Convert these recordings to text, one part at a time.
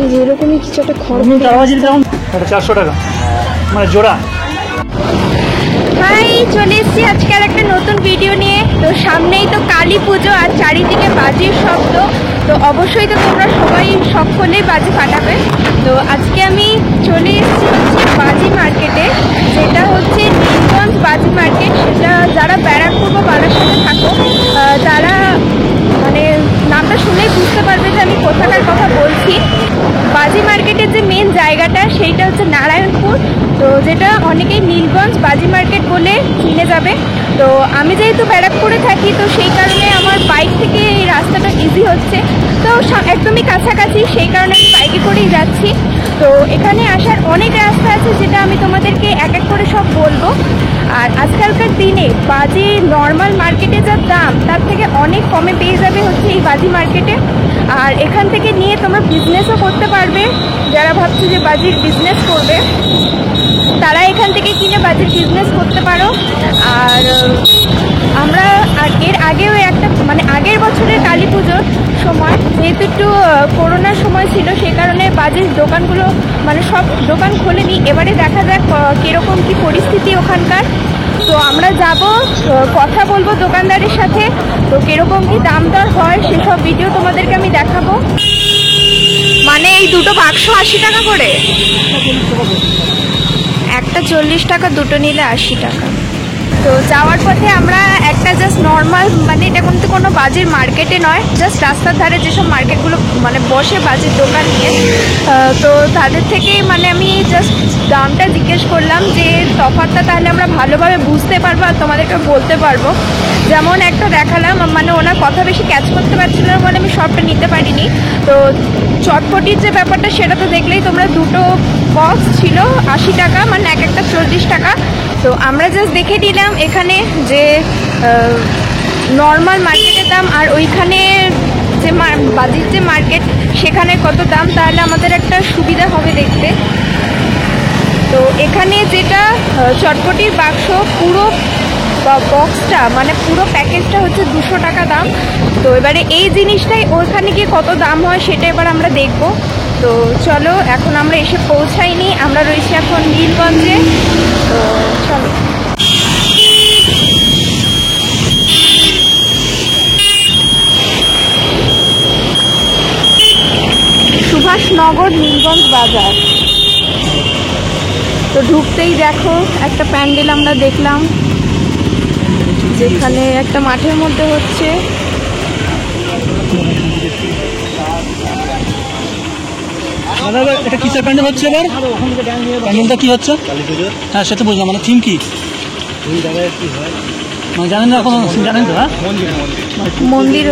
এই যে এরকমই কিছু একটা খড়। চারবাজির কেমন? 400 টাকা মানে জোড়া। হাই, চলে এসেছি আজকাল একটা নতুন ভিডিও নিয়ে। তো সামনেই তো কালী পুজো আর চারিদিকে বাজির শব্দ, তো অবশ্যই তো তোমরা সবাই সকলেই বাজি ফাটাবে। তো আজকে আমি চলে এসেছি হচ্ছে বাজি মার্কেটে, যেটা হচ্ছে নীলগঞ্জ বাজি মার্কেট। সেটা যারা ব্যারাকপুর বা বারাসাতে থাকো তারা মানে নামটা শুনেই বুঝতে পারবে যে আমি কোথাকার কথা বলছি। বাজি মার্কেটের যে মেন জায়গাটা সেইটা হচ্ছে নারায়ণপুর, তো যেটা অনেকেই নীলগঞ্জ বাজি মার্কেট বলে চিনে যাবে। তো আমি যেহেতু ব্যারাকপুরে থাকি, তো সেই কারণে আমার বাইক থেকে এই রাস্তাটা ইজি হচ্ছে, তো একদমই কাছাকাছি, সেই কারণে আমি বাইকে করেই যাচ্ছি। তো এখানে আসার অনেক রাস্তা আছে, যেটা আমি তোমাদেরকে এক এক করে সব বলবো। আর আজকালকার দিনে বাজি নর্মাল মার্কেটে যা দাম, তার থেকে অনেক কমে পেয়ে যাবে হচ্ছে এই বাজি মার্কেটে। আর এখান থেকে নিয়ে তোমরা বিজনেসও করতে পারবে। যারা ভাবছো যে বাজির বিজনেস করবে, তারা এখান থেকে কিনে বাজির বিজনেস করতে পারো। আর আমরা এর আগেও একটা মানে আগের বছরের কালী পুজোর সময়, যেহেতু একটু করোনার সময় ছিল, সেই কারণে বাজির দোকানগুলো মানে সব দোকান খোলেনি। এবারে দেখা যাক কীরকম কী পরিস্থিতি ওখানকার। তো আমরা যাব, কথা বলবো দোকানদারের সাথে, তো কীরকম কী দাম দর হয় সেসব ভিডিও তোমাদেরকে আমি দেখাবো। মানে এই দুটো বাক্স 80 টাকা করে, একটা 40 টাকা, দুটো নিলে 80 টাকা। তো যাওয়ার পথে আমরা একটা জাস্ট নর্মাল, মানে এটা কিন্তু কোনো বাজির মার্কেটে নয়, জাস্ট রাস্তার ধারে যেসব মার্কেটগুলো মানে বসে বাজির দোকান নিয়ে, তো তাদের থেকেই মানে আমি জাস্ট দামটা জিজ্ঞেস করলাম যে তফাৎটা তাহলে আমরা ভালোভাবে বুঝতে পারবো আর তোমাদেরকে বলতে পারবো। যেমন একটা দেখালাম, মানে ওনার কথা বেশি ক্যাচ করতে পারছিল না বলে আমি সবটা নিতে পারিনি। তো চটপটির যে ব্যাপারটা সেটা তো দেখলেই তোমরা, দুটো বক্স ছিল 80 টাকা, মানে এক একটা 40 টাকা। তো আমরা জাস্ট দেখে দিলাম এখানে যে নর্মাল মার্কেটের দাম আর ওইখানে যে বাজির যে মার্কেট সেখানে কত দাম, তাহলে আমাদের একটা সুবিধা হবে দেখতে। তো এখানে যেটা চটপটির বাক্স পুরো বক্সটা মানে পুরো প্যাকেজটা হচ্ছে 200 টাকা দাম। তো এবারে এই জিনিসটাই ওইখানে গিয়ে কত দাম হয় সেটা এবার আমরা দেখব। তো চলো, এখন আমরা এসে পৌঁছাইনি, আমরা রয়েছি এখন নীলগঞ্জে। তো চলো, সুভাষনগর নীলগঞ্জ বাজার। তো ঢুকতেই দেখো একটা প্যান্ডেল আমরা দেখলাম, যেখানে একটা মাঠের মধ্যে হচ্ছে। এটা কিসের প্যান্ডেল হচ্ছে এবার? প্যান্ডেলটা কি হচ্ছে? হ্যাঁ, সেটা বুঝলাম, মানে থিম কি মানে জানেন না এখন? জানেন তো? হ্যাঁ, মন্দির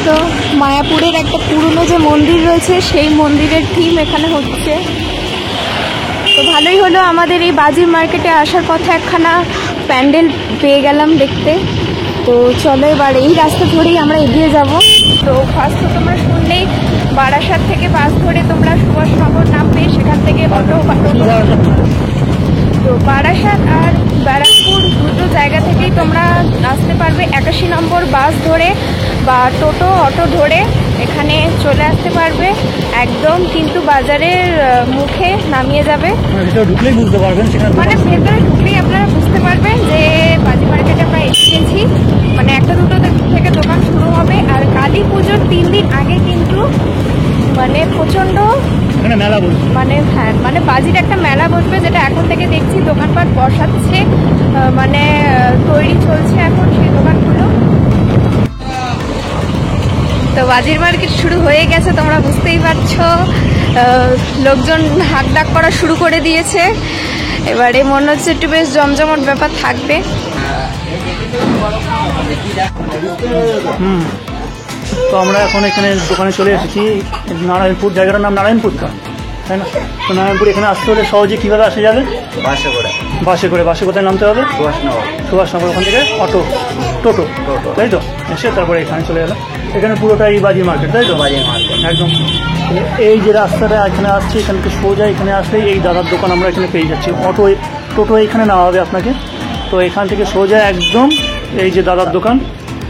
তো মায়াপুরের একটা পুরনো যে মন্দির রয়েছে, সেই মন্দিরের থিম এখানে হচ্ছে। তো ভালোই হলো, আমাদের এই বাজির মার্কেটে আসার পথে একখানা প্যান্ডেল পেয়ে গেলাম দেখতে। তো চলো এবার এই রাস্তা ধরেই আমরা এগিয়ে যাব। তো ফার্স্ট তো তোমরা শুনলেই, বারাসাত থেকে বাস ধরে তোমরা সুভাষনগর নামবে, সেখান থেকে অটো। তো বারাসাত আর ব্যারাকপুর দুটো জায়গা থেকেই তোমরা আসতে পারবে 81 নম্বর বাস ধরে বা টোটো অটো ধরে এখানে চলে আসতে পারবে। একদম কিন্তু বাজারের মুখে নামিয়ে যাবে, ঢুকলেই বুঝতে পারবেন, মানে ভেতরে ঢুকলেই আপনারা বুঝতে পারবেন যে বাজি মার্কেটে আমরা এসেছি। মানে একটা দুটো থেকে দোকান শুরু হবে। আর কালী পুজোর 3 দিন আগে কিন্তু মানে প্রচণ্ড মেলা বসবে, মানে হ্যাঁ, মানে বাজির একটা মেলা বসবে, যেটা এখন থেকে দেখছি দোকানপাট বসাচ্ছে, মানে তৈরি চলছে এখন সেই দোকানগুলো। তো বাজির মার্কেট শুরু হয়ে গেছে, তোমরা বুঝতেই পারছো, লোকজন হাঁক ডাক করা শুরু করে দিয়েছে। এবারে মনে হচ্ছে একটু বেশ জমজমট ব্যাপার থাকবে। তো আমরা এখন এখানে দোকানে চলে এসেছি। নারায়ণপুর, জায়গাটার নাম নারায়ণপুর, তাই না? তো নারায়ণপুর এখানে আসতে হলে সহজে কীভাবে আসা যাবে? বাসে কোথায় নামতে হবে? সুভাষনগর, ওখান থেকে অটো, টোটো, তাই তো? এসে তারপরে এখানে চলে গেলাম। এখানে পুরোটাই বাজি মার্কেট, তাই তো? বাজি মার্কেট, একদম এই যে রাস্তাটা এখানে আসছে, এখান থেকে সোজা এখানে আসলেই এই দাদার দোকান আমরা এখানে পেয়ে যাচ্ছি। টোটো এখানে নেওয়া হবে আপনাকে। তো এখান থেকে সোজা একদম এই যে দাদার দোকান,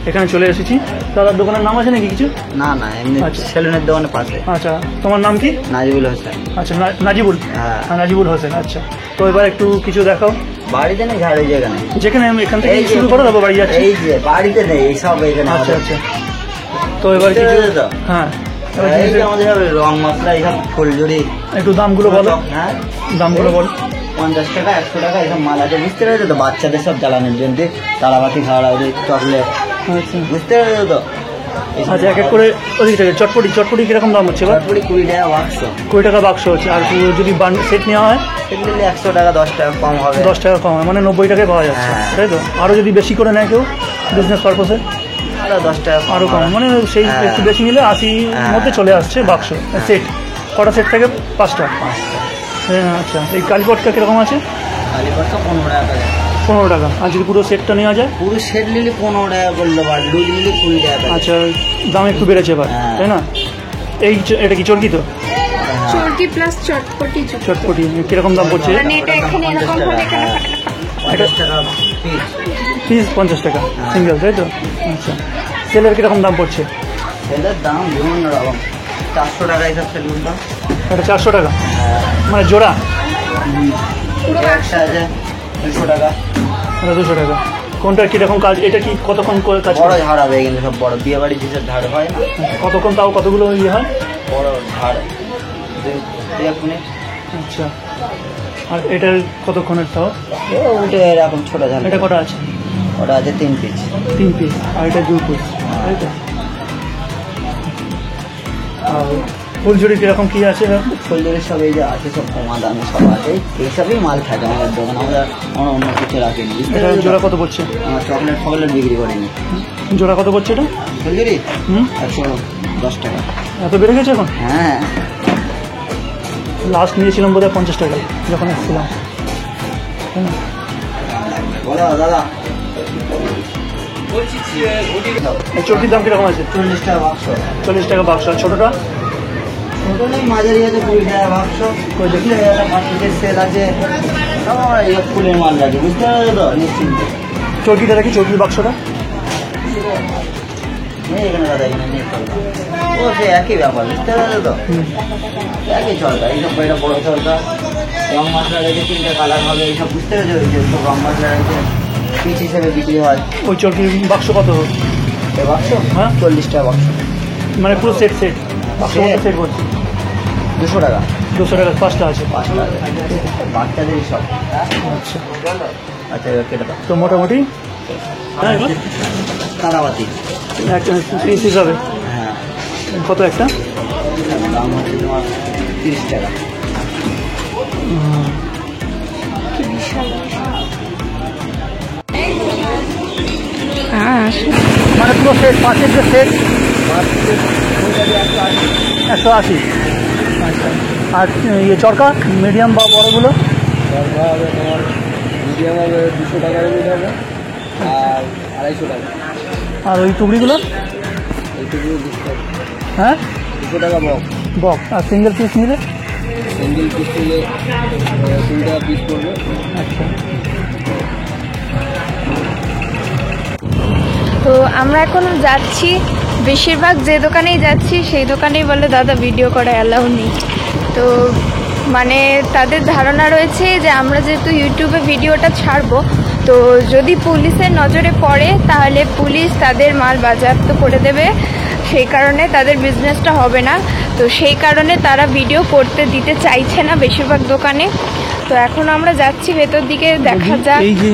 এখানে চলে এসেছি। দাদার দোকানের নাম আছে নাকি কিছু? না না, এমনি সেলুনের দোকানের পাশে। আচ্ছা, তোমার নাম কি? নাজিবুল হোসেন। আচ্ছা, নাজিবুল। হ্যাঁ, নাজিবুল হোসেন। আচ্ছা, তো এবার একটু কিছু দেখাও। বাড়িতে নেই, ঝাড় ওই যেখানে যেখানে আমি এখান থেকে শুরু করে দেবো, বাড়ি যাচ্ছি। এই যে বাড়িতে নেই, এই সব এখানে। আচ্ছা আচ্ছা, তো এবার কিছু হ্যাঁ এই যে আমাদের রং মশলা, এইসব ফুলঝুরি, একটু দামগুলো বলো। হ্যাঁ, দামগুলো বল। 50 টাকা 100 টাকা এইসব মাল আছে, বুঝতে পেরেছো তো? বাচ্চাদের সব জ্বালানোর জন্য তারাবাতি খাওয়া, ওদের চকলেট, আচ্ছা বুঝতে পেরেছো তো? আচ্ছা, এক এক করে ওদিক থেকে চটপটি কিরকম দাম হচ্ছে? এবার 20 টাকা বাক্স। 20 টাকা বাক্স হচ্ছে। আর যদি সেট নেওয়া হয় সেগুলো 100 টাকা, 10 টাকা কম হবে। 10 টাকা কম হয়, মানে 90 টাকায় পাওয়া যাচ্ছে, হ্যাঁ। তাই তো? আরও যদি বেশি করে নেয় কেউ বিজনেস পারপোসে, আরো 10 টাকা আরও কম, মানে সেই হ্যাঁ। একটু বেশি নিলে 80 মধ্যে চলে আসছে বাক্স সেট। কটা সেট থাকে? 5টা। হ্যাঁ, আচ্ছা। এই কালীপটকা কীরকম আছে? কালীপটকা 15 টাকা। 15 টাকা। আর যদি পুরো সেটটা নেওয়া যায়? পুরো সেট নিলে 15 টাকা করলো, বা লুজ নিলে 20 টাকা। আচ্ছা, দাম একটু বেড়েছে এবার, হ্যাঁ। তাই না? এটা কি চর্কি তো? চর্কি প্লাস চটপটি। চটপটি কিরকম দাম পড়ছে? মানে এটা এখানে এরকম হলে এখানে এটা টাকা পিস। পিস 50 টাকা সিঙ্গেল, তাই তো? আচ্ছা, সেলের কিরকম দাম পড়ছে? সেটার দাম বিভিন্ন রকম। 400 টাকা এইসব সেলুন দাম। এটা 400 টাকা, মানে জোড়া? পুরো একটা আছে 200 টাকা। এটা 200 টাকা। কোনটা কিরকম কাজ? এটা কি কতক্ষণ করে কাজ বড় করে? ঝাড় হবে কিন্তু, সব বড় বিয়ে বাড়ির যেসব ঝাড় হয় না, কতক্ষণ, তাও কতগুলো ইয়ে হয়? বড় ঝাড় 2 মিনিট। আচ্ছা, আর এটার কতক্ষণের তাও? ওটা এরকম ছোট ঝাড়। এটা কটা আছে? ওটা আছে 3 পিস। 3 পিস, আর এটা 2 পিস, তাই তো? আর ফুলঝুরি কিরকম কি আছে? ফুলদুরির সব এই যে আছে, সব কমা দামে সব আছে। এইসবই মাল থাকে আমাদের দোকান, আমরা অন্য কিছু রাখিনি, বুঝতে এটা পেরেছো? জোড়া কত পড়ছে? আমার চকলেট বিক্রি করিনি। জোড়া কত পড়ছে এটা? ফুলদুরি হুম, 110 টাকা। এত বেড়ে গেছে এখন? হ্যাঁ, লাস্ট নিয়েছিলাম বোধহয় 50 টাকা যখন এসেছিলাম। হ্যাঁ। বলো দাদা। এই চর্কির দাম কিরকম আছে? 40 টাকা বাক্স। 40 টাকা বাক্স। আর ছোটোটা? ছোট নেই, মাঝারি আছে 20 টাকা বাক্স। ওই দেখি। 5 সেল আছে, সব এই ফুলের মাল রাখি, বুঝতে পারছো তো? নিশ্চিন্তে। চর্কিটা রাখি, চর্কির বাক্সটা? নেই এখানে দাদা, এখানে নেই। ও সে একই ব্যাপার, বুঝতে পারছো তো? একই চলতা। এইসব এটা বড় চলতা। রং মশলা রয়েছে 3টে কালার হবে, এইসব বুঝতে পেরেছো? এই যে সব রং মশলা রয়েছে, পিস হিসেবে বিক্রি হয়। ওই চর্কির বাক্স কত? এই বাক্স হ্যাঁ, 40 টাকা বাক্স। মানে পুরো সেট বাক্স সেট বলছি। 200 টাকা। 200 টাকা 5টা আছে। 5টা বাচ্চাদের সব। আচ্ছা, আচ্ছা, এবার কেটে দাও। তো মোটামুটি হ্যাঁ, এবার তারাবাতি। পিস হিসাবে হ্যাঁ, কত একটা? দাম হচ্ছে তোমার 30 টাকা। মানে পুরো সেট, 5-এর যে সেট 180। আচ্ছা, আর ইয়ে চরকা মিডিয়াম বা বড়গুলো? দরকার হবে তোমার, মিডিয়াম হবে 200 টাকার মিট হবে, আর 250 টাকা। আর ওই টুকরিগুলো? এইটুকু 200 টাকা। হ্যাঁ, 200 টাকা বক্স। আর সিঙ্গেল পিস নিলে? সিঙ্গেল পিস নিলে 3 টাকা পিস পড়বে। আচ্ছা, তো আমরা এখন যাচ্ছি, বেশিরভাগ যে দোকানেই যাচ্ছি সেই দোকানেই বলে দাদা ভিডিও করা অ্যালাউ নেই। তো মানে তাদের ধারণা রয়েছে যে আমরা যেহেতু ইউটিউবে ভিডিওটা ছাড়বো, তো যদি পুলিশের নজরে পড়ে তাহলে পুলিশ তাদের মাল বাজেয়াপ্ত করে দেবে, সেই কারণে তাদের বিজনেসটা হবে না। তো সেই কারণে তারা ভিডিও করতে দিতে চাইছে না বেশিরভাগ দোকানে। তো এখন আমরা যাচ্ছি ভেতর দিকে, দেখা যাক। এই যে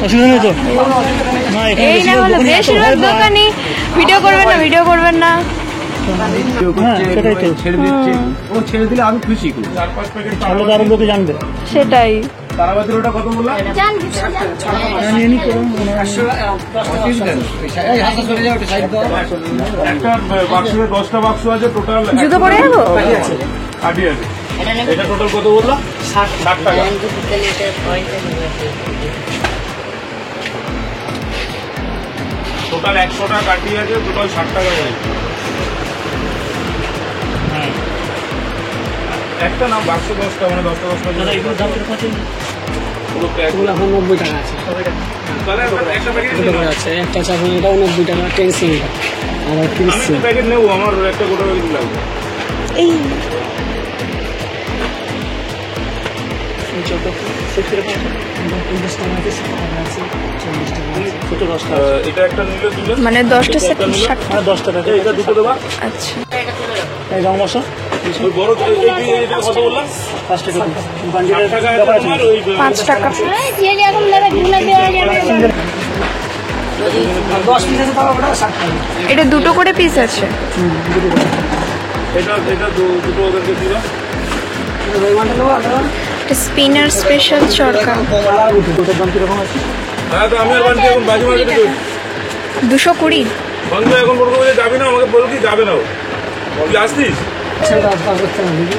অসুবিধা নেই তো? না, এখানে এই না হলো বেশিরভাগ দোকানে ভিডিও করবেন না, ভিডিও করবেন না। হ্যাঁ, সেটাই তো। ছেড়ে দিচ্ছে, ও ছেড়ে দিলে আমি খুশি। তাহলে তো আরো লোকে জানবে। সেটাই। তারাবাতির ওটা কত বললাম? নিয়ে নি করুন। একটা বাক্সে 10টা বাক্স আছে টোটাল। জুতো পরে যাবো? আটি আছে। এটা টোটাল কত বললাম? 60 টাকা। টোটাল 100টা কাঠি আছে, টোটাল 60 টাকা যায়। একটা না বাক্স 10টা, মানে 10টা 10টা দাদা এগুলোর দাম কিরকম আছে? পুরো প্যাক। এগুলো এখন 90 টাকা আছে। তাহলে একটা প্যাকেট দুটো করে আছে, একটা আছে এখন এটাও 90 টাকা 10 সিম, আর 30 আমি সিম। তো প্যাকেট নেবো, আমার একটা গোটা প্যাকেট লাগবে। এই ছোটো সেট কিরকম আছে? 50 টাকা আছে, 60 টাকা আছে, 40 টাকা আছে। ছোটো 10টা এটা একটা নিলে দিলে মানে 10টা সেট 60 মানে 10 টাকা। এটা দুটো দেবা। আচ্ছা এই গরম মশলা ওই বড় এটা কত বললাম? 5 টাকা পিস। 60 বান্ডিলের টাকা আছে ব্যাপার আছে তোমার, নাকি? ওই 5 টাকা আর 10 পিস আছে তাও ওটা 60 টাকা। এটা দুটো করে পিস আছে। এটা দুটো ওদেরকে দিবা। এটা রবিমানটা নেবো আপনারা? এটা স্পিনার স্পেশাল চরকা ওটার দাম কিরকম আছে? হ্যাঁ, তো আমি আর বান্টি এখন বাজি মার্কেটে করি। 220 বন্ধু এখন বলবো যে যাবি না, আমাকে বলো কি যাবে না ও। তুই আসতিস? সেটা আপনার করতে হবে নাকি?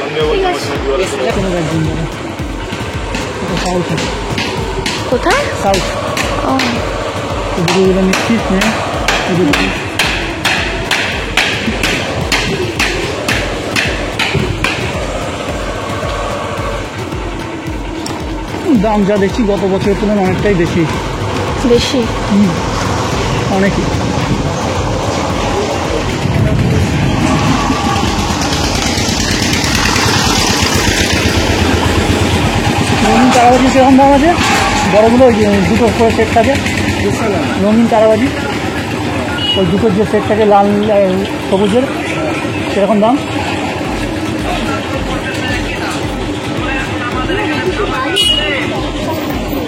সন্দেহ বলতে কোনো একদিন যাবে। এটা সাউথ আছে। কোথায়? সাউথ ও এগুলো নিচ্ছিস নে দাম যা দেখছি গত বছরের তুলনায় অনেকটাই বেশি, বেশি। অনেকই। রঙিন তারাবাজি সেরকম দাম আছে, বড়গুলো ওই যে দুটো করে সেট থাকে রঙিন তারাবাজি, ওই দুটোর যে সেট থাকে লাল সবুজের সেরকম দাম।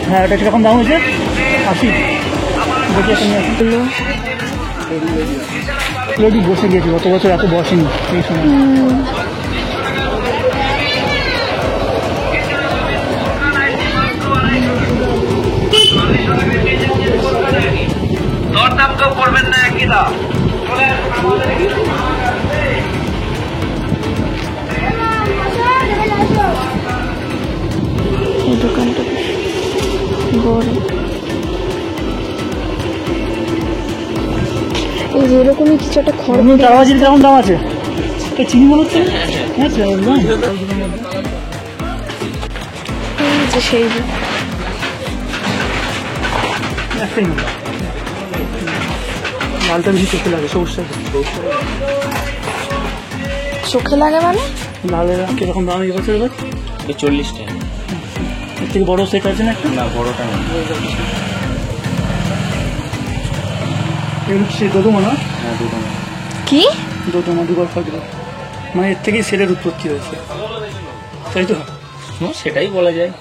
হ্যাঁ এটা কীরকম দাম হয়েছে? 80। দেখি একটা নিয়ে আসি। লেডি বসে গিয়েছে, গত বছর এত বসেনি এই সময়। দরদাম কেউ করবেন না একই দাম। এই দোকানটা বড়। এই যে এরকমই কিছু একটা খড় রঙিন তারাবাজির কেমন দাম আছে? এই চিনি মনে হচ্ছে? হ্যাঁ একদম এই যে সেই যে। একটাই না, লালটা বেশি চোখে লাগে, সবুজটা চোখে লাগে মানে? লালের কিরকম দাম এই বছর? এবার 40 টাকা। এর থেকে বড় সেট আছে না একটা? না, বড়টা না। এগুলো সে দোদমা না? হ্যাঁ, দুটো। কি? দোদমা দুবার ফাঁকরা, মানে এর থেকেই সেটের উৎপত্তি হয়েছে, তাই তো? সেটাই বলা যায়।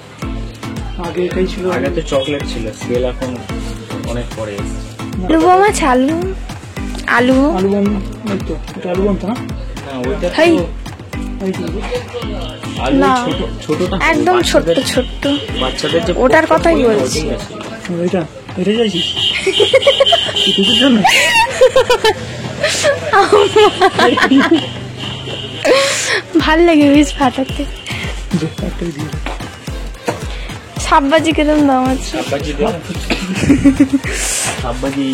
আগে এটাই ছিল। আগে তো চকলেট ছিল, সেল এখন অনেক পরে এসেছে। আলু বোম আছে, আলু আলু আলু বম, এই তো এটা আলু বম তো না? হ্যাঁ, ওইটা হাই। তো এই তো আলু না। ছোটটা একদম ছোট্ট বাচ্চাদের- ছোট্ট। বাচ্চাদের যে ওটার কথাই বলছি। ওটাই আছে। এটা এটা চাইছিস কিছুর জন্য? ভাল লাগে বেশ ফাটাতে। একটাই দিয়ে দে। সাববাজি কিরম দাম আছে? সাববাজি দে। সাববাজি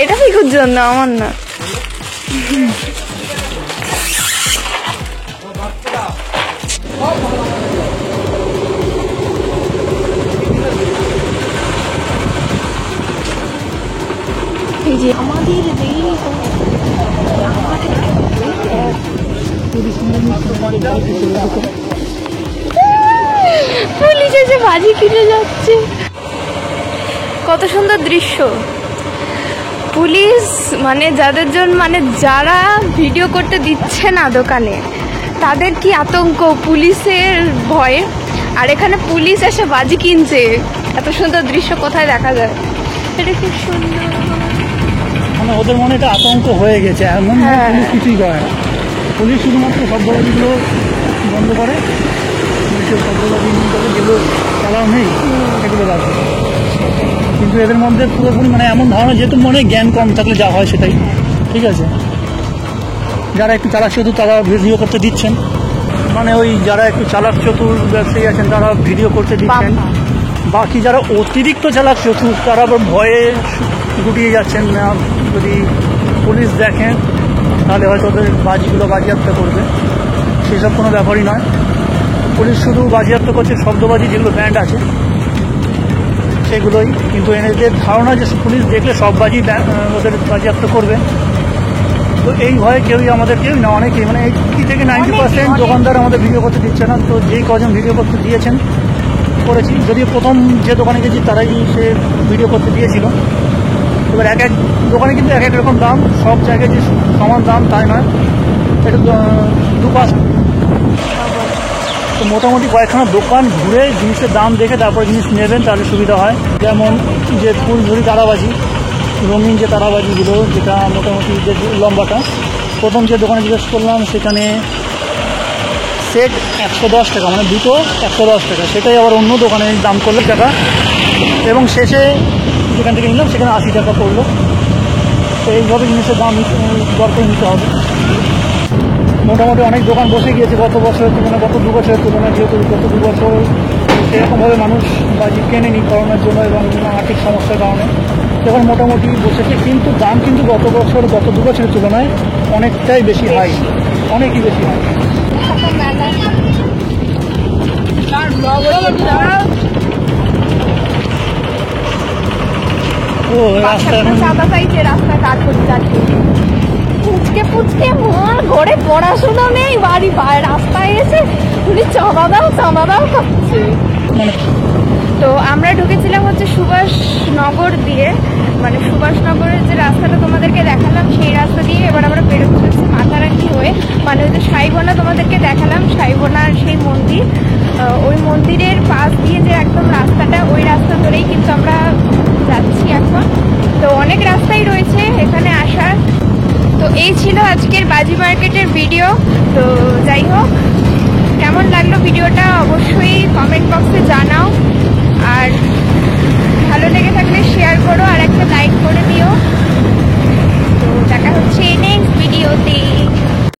এটা পিকুর জন্য, আমার না। এই যে আমাদের পুলিশ এসে ভাজি কিনে যাচ্ছে। কত সুন্দর দৃশ্য। পুলিশ মানে যাদের জন্য, মানে যারা ভিডিও করতে দিচ্ছে না দোকানে, তাদের কি আতঙ্ক পুলিশের ভয়ে। আর এখানে পুলিশ এসে বাজি কিনছে। এত সুন্দর দৃশ্য কোথায় দেখা যায়? এটা খুব সুন্দর। মানে ওদের মনে এটা আতঙ্ক হয়ে গেছে, এমন নয় হ্যাঁ। পুলিশ কিছুই করে না। পুলিশ শুধুমাত্র শব্দবাজিগুলো বন্ধ করে, পুলিশের শব্দবাজি যেগুলো চালাও নেই সেগুলো রাখে। কিন্তু এদের মধ্যে পুরোপুরি মানে এমন ধারণা, যেহেতু মনে জ্ঞান কম থাকলে যা হয় সেটাই ঠিক আছে। যারা একটু চালাক চতুর তারা ভিডিও করতে দিচ্ছেন, মানে ওই যারা একটু চালাক চতুর ব্যবসায়ী আছেন তারা ভিডিও করতে দিচ্ছেন, বাবা। বাকি যারা অতিরিক্ত চালাক চতুর তারা আবার ভয়ে গুটিয়ে যাচ্ছেন না, যদি পুলিশ দেখেন তাহলে হয়তো ওদের বাজিগুলো বাজেয়াপ্ত করবে, সেসব কোনো ব্যাপারই নয়। পুলিশ শুধু বাজেয়াপ্ত করছে শব্দবাজি যেগুলো ব্যান্ড আছে সেগুলোই, কিন্তু এদের ধারণা যে পুলিশ দেখলে সব বাজি ওদের বাজেয়াপ্ত করবে। তো এই ভয়ে কেউই না, অনেকেই মানে 80 থেকে 90% দোকানদার আমাদের ভিডিও করতে দিচ্ছে না। তো যেই কজন ভিডিও করতে দিয়েছেন করেছি, যদিও প্রথম যে দোকানে গেছি তারাই সে ভিডিও করতে দিয়েছিল। এবার এক এক দোকানে কিন্তু এক এক রকম দাম, সব জায়গায় যে সমান দাম তাই নয়, এটা দুপাশ। তো মোটামুটি কয়েকখানা দোকান ঘুরে জিনিসের দাম দেখে তারপরে জিনিস নেবেন, তাহলে সুবিধা হয়। যেমন যে ফুলঝুরি তারাবাজি, রঙিন যে তারাবাজিগুলো, যেটা মোটামুটি যে লম্বাটা, প্রথম যে দোকানে জিজ্ঞেস করলাম সেখানে সেট 110 টাকা, মানে দুটো 110 টাকা। সেটাই আবার অন্য দোকানে দাম করলো টাকা, এবং শেষে যেখান থেকে নিলাম সেখানে 80 টাকা পড়লো। তো এইভাবে জিনিসের দাম দর করে নিতে হবে। মোটামুটি অনেক দোকান বসে গিয়েছে গত বছরের তুলনায়, গত 2 বছরের তুলনায়, যেহেতু গত 2 বছর সেরকমভাবে মানুষ বাজি কেনেনি করোনার জন্য এবং আর্থিক সমস্যার কারণে। এখন মোটামুটি বসেছে, কিন্তু দাম কিন্তু গত 2 বছরের তুলনায় অনেকটাই বেশি হাই, অনেকই বেশি হাই। ও রাস্তা এখন রাস্তা কাজ করতে যাচ্ছে, পুচকে মন ঘরে পড়াশোনা নেই, বাড়ি রাস্তায় এসে উনি চাঁদা দাও করছে। তো আমরা ঢুকেছিলাম হচ্ছে সুভাষনগর দিয়ে, মানে সুভাষনগরের যে রাস্তাটা তোমাদেরকে দেখালাম সেই রাস্তা দিয়ে এবার আমরা বেরোতে হচ্ছে মাথারাঙ্গি হয়ে, মানে ওই যে সাইবোনা তোমাদেরকে দেখালাম, সাইবোনার সেই মন্দির, ওই মন্দিরের পাশ দিয়ে যে একদম রাস্তাটা, ওই রাস্তা ধরেই কিন্তু আমরা যাচ্ছি এখন। তো অনেক রাস্তাই রয়েছে এখানে আসার। তো এই ছিল আজকের বাজি মার্কেটের ভিডিও। তো যাই হোক, কেমন লাগলো ভিডিওটা